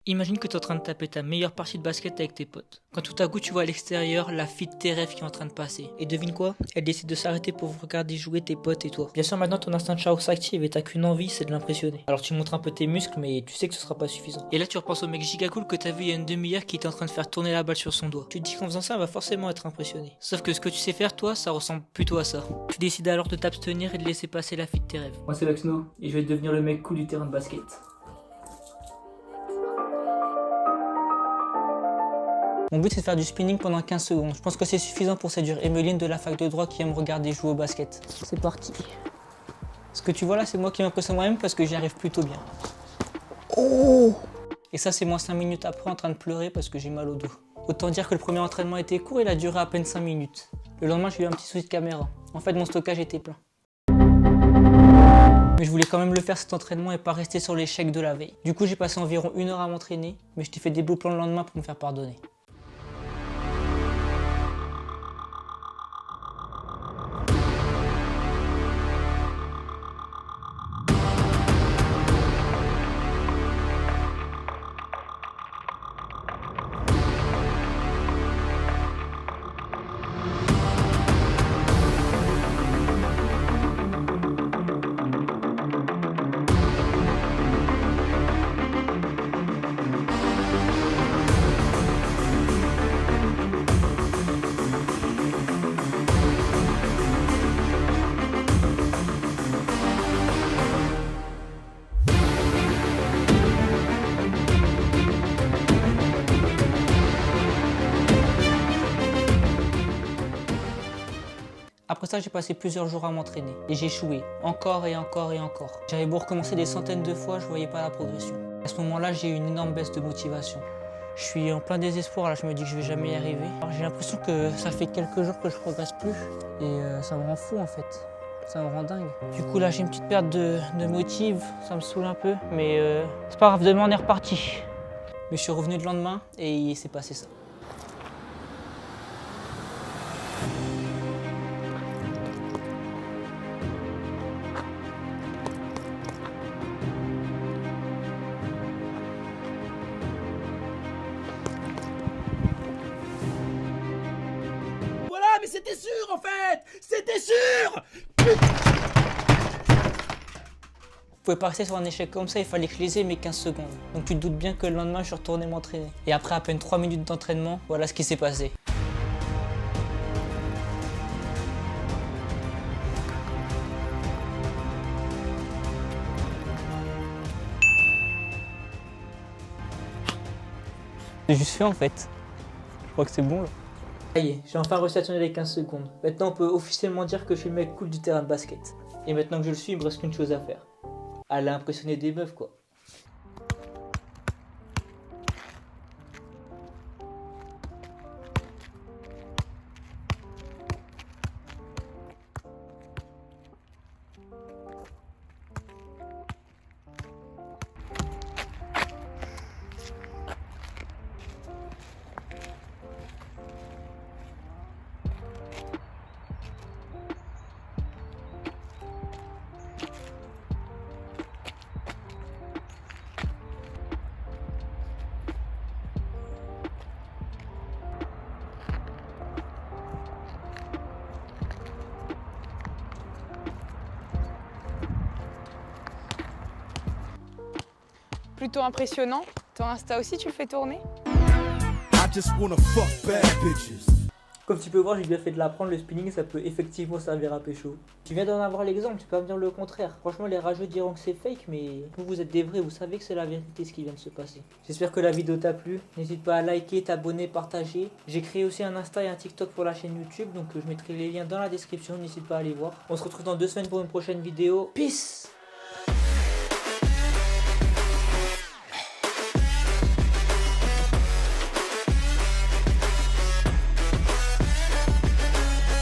Imagine que tu es en train de taper ta meilleure partie de basket avec tes potes. Quand tout à coup tu vois à l'extérieur la fille de tes rêves qui est en train de passer. Et devine quoi? Elle décide de s'arrêter pour vous regarder jouer tes potes et toi. Bien sûr maintenant ton instinct de chat s'active et t'as qu'une envie, c'est de l'impressionner. Alors tu montres un peu tes muscles mais tu sais que ce sera pas suffisant. Et là tu repenses au mec giga cool que t'as vu il y a une demi-heure qui était en train de faire tourner la balle sur son doigt. Tu te dis qu'en faisant ça elle va forcément être impressionné. Sauf que ce que tu sais faire toi ça ressemble plutôt à ça. Tu décides alors de t'abstenir et de laisser passer la fille de tes rêves. Moi c'est Laxno et je vais devenir le mec cool du terrain de basket. Mon but c'est de faire du spinning pendant 15 secondes. Je pense que c'est suffisant pour séduire Emeline de la fac de droit qui aime regarder jouer au basket. C'est parti. Ce que tu vois là, c'est moi qui m'impressionne moi-même parce que j'y arrive plutôt bien. Oh! Et ça c'est moi 5 minutes après en train de pleurer parce que j'ai mal au dos. Autant dire que le premier entraînement était court, il a duré à peine 5 minutes. Le lendemain j'ai eu un petit souci de caméra. En fait mon stockage était plein. Mais je voulais quand même le faire cet entraînement et pas rester sur l'échec de la veille. Du coup j'ai passé environ 1 heure à m'entraîner, mais je t'ai fait des beaux plans le lendemain pour me faire pardonner. Après ça, j'ai passé plusieurs jours à m'entraîner et j'ai échoué, encore et encore et encore. J'avais beau recommencer des centaines de fois, je voyais pas la progression. À ce moment-là, j'ai eu une énorme baisse de motivation. Je suis en plein désespoir, là je me dis que je vais jamais y arriver. J'ai l'impression que ça fait quelques jours que je progresse plus et ça me rend fou en fait. Ça me rend dingue. Du coup là j'ai une petite perte de motive, ça me saoule un peu, mais c'est pas grave, demain on est reparti. Mais je suis revenu le lendemain et il s'est passé ça. Mais c'était sûr en fait! C'était sûr! Je pouvais pas rester sur un échec comme ça, il fallait que je les ai mes 15 secondes. Donc tu te doutes bien que le lendemain je suis retourné m'entraîner. Et après à peine 3 minutes d'entraînement, voilà ce qui s'est passé. C'est juste fait en fait. Je crois que c'est bon là. Ça y est, j'ai enfin réussi à tenir les 15 secondes. Maintenant on peut officiellement dire que je suis le mec cool du terrain de basket. Et maintenant que je le suis, il me reste qu'une chose à faire. Aller impressionner des meufs quoi. Plutôt impressionnant. Ton Insta aussi, tu le fais tourner? Comme tu peux voir, j'ai bien fait de l'apprendre, le spinning ça peut effectivement servir à pécho. Tu viens d'en avoir l'exemple, tu peux pas me dire le contraire. Franchement les rageux diront que c'est fake, mais vous êtes des vrais, vous savez que c'est la vérité ce qui vient de se passer. J'espère que la vidéo t'a plu, n'hésite pas à liker, t'abonner, partager. J'ai créé aussi un Insta et un TikTok pour la chaîne YouTube, donc je mettrai les liens dans la description, n'hésite pas à aller voir. On se retrouve dans 2 semaines pour une prochaine vidéo. Peace!